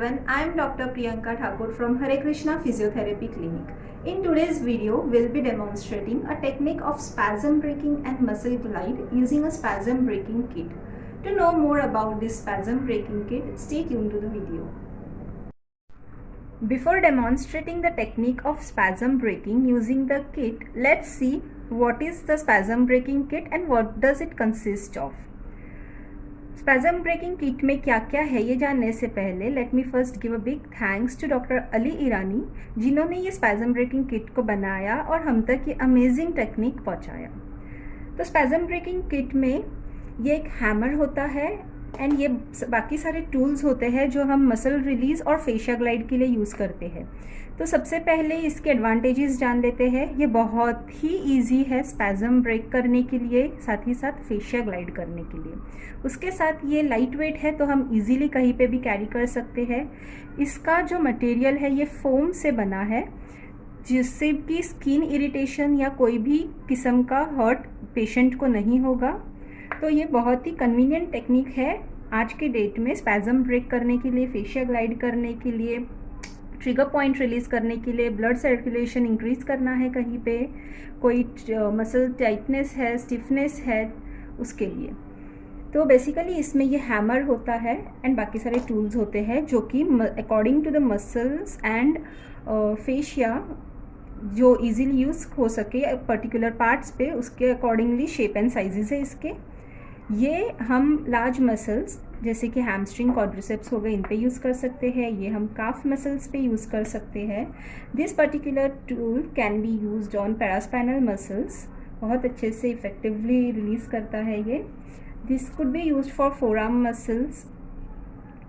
everyone, I am Dr. Priyanka Thakur from Harekrishnaphysio Clinic. In today's video, we'll be demonstrating a technique of spasm breaking and muscle glide using a spasm breaking kit. To know more about this spasm breaking kit, stay tuned to the video. Before demonstrating the technique of spasm breaking using the kit, let's see what is the spasm breaking kit and what does it consist of. Spasm breaking kit में क्या क्या है ये जानने से पहले let me first give a big thanks to doctor Ali Irani जिन्होंने ये स्पैज़म ब्रेकिंग किट को बनाया और हम तक ये अमेजिंग टेक्निक पहुंचाया। तो स्पैज़म ब्रेकिंग किट में ये एक हैमर होता है एंड ये बाकी सारे टूल्स होते हैं जो हम मसल रिलीज़ और फेशिया ग्लाइड के लिए यूज़ करते हैं। तो सबसे पहले इसके एडवांटेजेस जान लेते हैं। ये बहुत ही इजी है स्पैज़म ब्रेक करने के लिए, साथ ही साथ फेशिया ग्लाइड करने के लिए। उसके साथ ये लाइट वेट है तो हम इजीली कहीं पे भी कैरी कर सकते हैं। इसका जो मटेरियल है ये फोम से बना है जिससे कि स्किन इरिटेशन या कोई भी किस्म का हर्ट पेशेंट को नहीं होगा। तो ये बहुत ही कन्वीनियंट टेक्निक है आज के डेट में स्पैज़म ब्रेक करने के लिए, फेशिया ग्लाइड करने के लिए, ट्रिगर पॉइंट रिलीज़ करने के लिए, ब्लड सर्कुलेशन इंक्रीज़ करना है, कहीं पे कोई मसल टाइटनेस है, स्टिफनेस है, उसके लिए। तो बेसिकली इसमें ये हैमर होता है एंड बाकी सारे टूल्स होते हैं जो कि according to the muscles and fascia जो इजीली यूज़ हो सके पर्टिकुलर पार्ट्स पे, उसके अकॉर्डिंगली शेप एंड साइजेस है इसके। ये हम लार्ज मसल्स जैसे कि हैमस्ट्रिंग, क्वाड्रिसेप्स हो गए, इन पे यूज़ कर सकते हैं। ये हम काफ मसल्स पे यूज़ कर सकते हैं। This particular tool can be used on paraspinal muscles, बहुत अच्छे से इफेक्टिवली रिलीज़ करता है ये। This could be used for forearm muscles,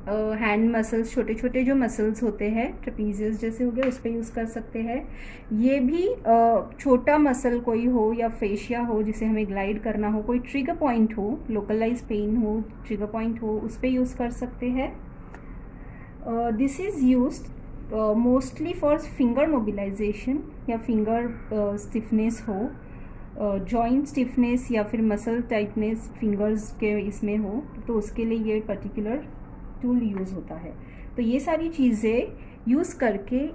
hand muscles, छोटे छोटे जो मसल्स होते हैं ट्रेपीजियस जैसे हो गए, उस पर यूज़ कर सकते हैं। ये भी छोटा मसल कोई हो या फेशिया हो जिसे हमें ग्लाइड करना हो, कोई ट्रिगर पॉइंट हो, लोकलाइज पेन हो, ट्रिगर पॉइंट हो, उस पर यूज़ कर सकते हैं। This is used mostly for finger mobilisation या फिंगर स्टिफनेस हो, जॉइंट स्टिफनेस या फिर मसल टाइटनेस फिंगर्स के इसमें हो, तो उसके लिए ये पर्टिकुलर टूल यूज़ होता है। तो ये सारी चीज़ें यूज़ करके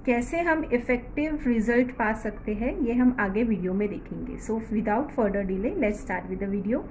कैसे हम इफ़ेक्टिव रिजल्ट पा सकते हैं ये हम आगे वीडियो में देखेंगे। So without further delay let's start with the video.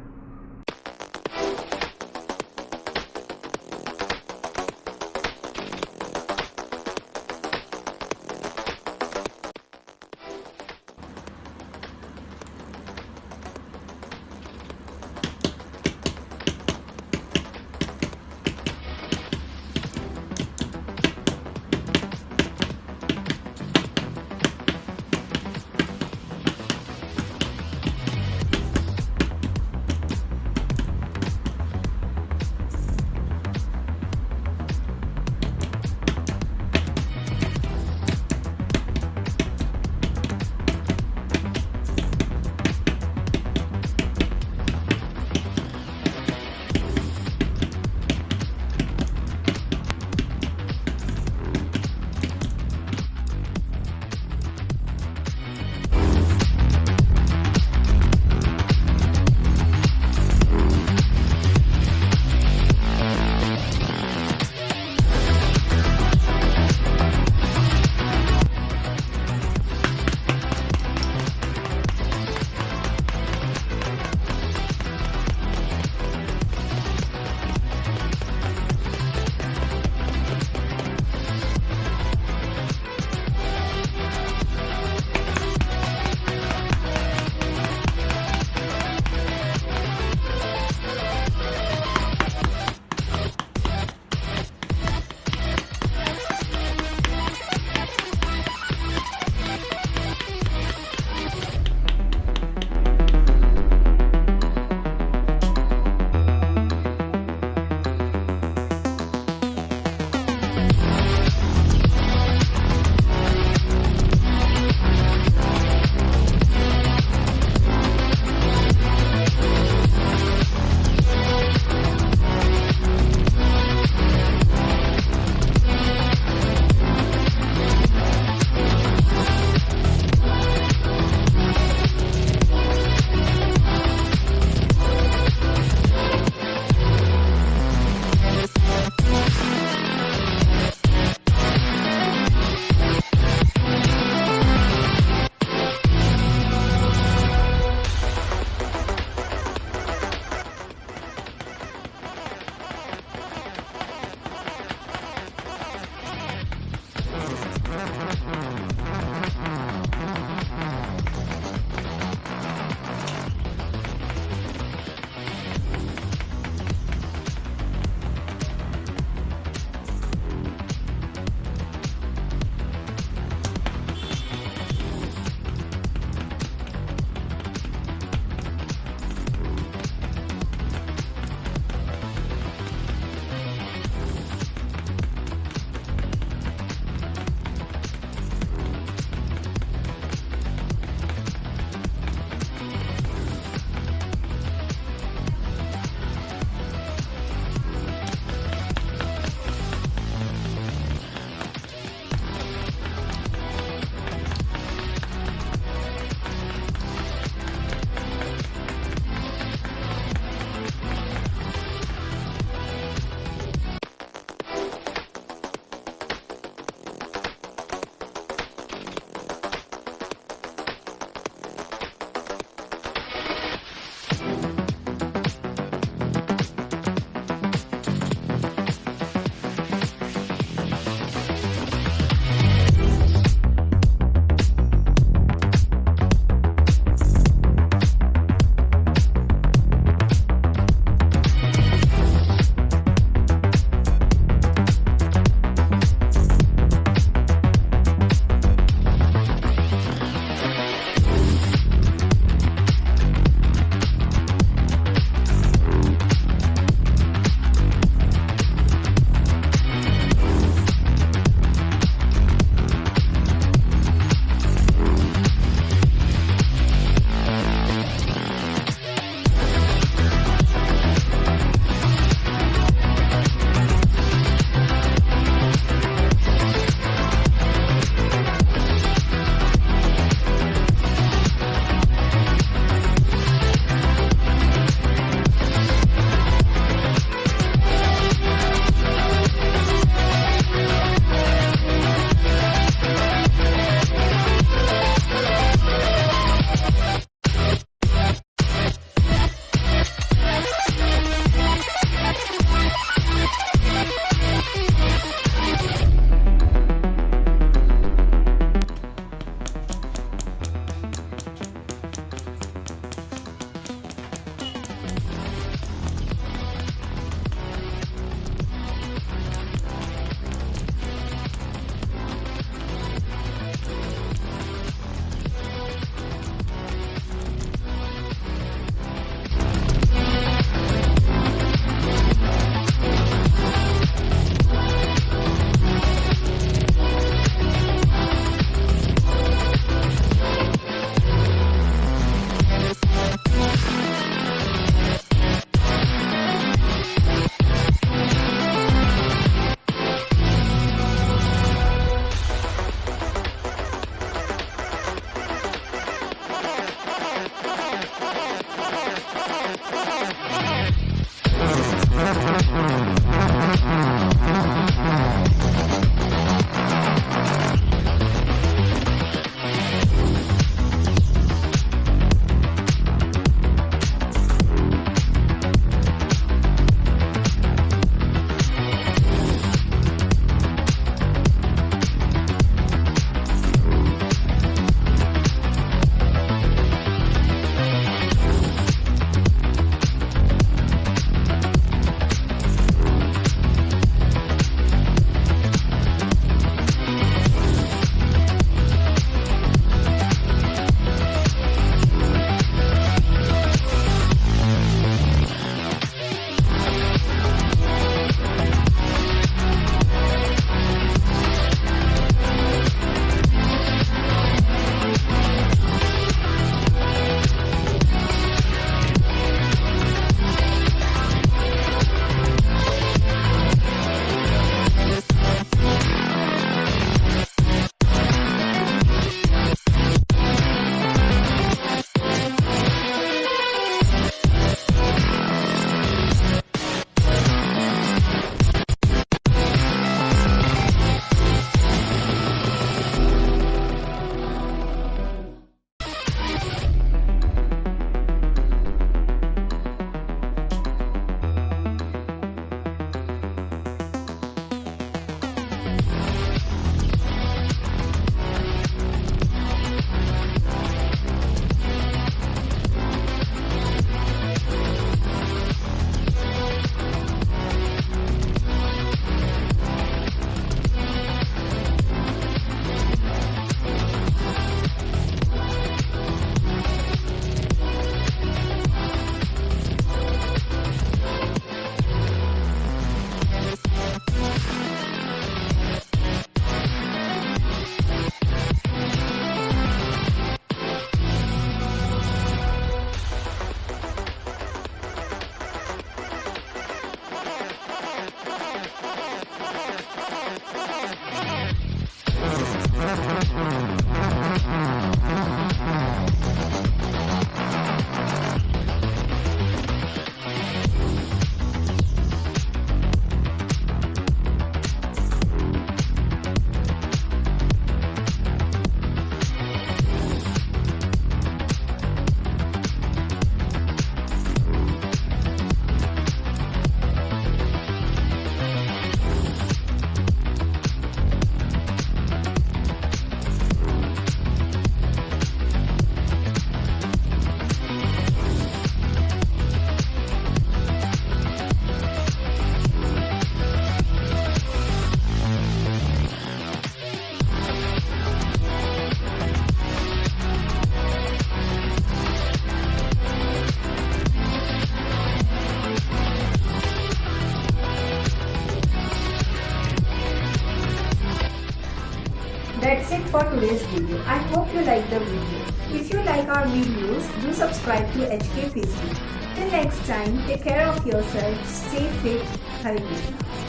That's it for today's video. I hope you like the video. If you like our videos, do subscribe to HK Physio. Till next time, take care of yourself, stay fit, Hare Krishna.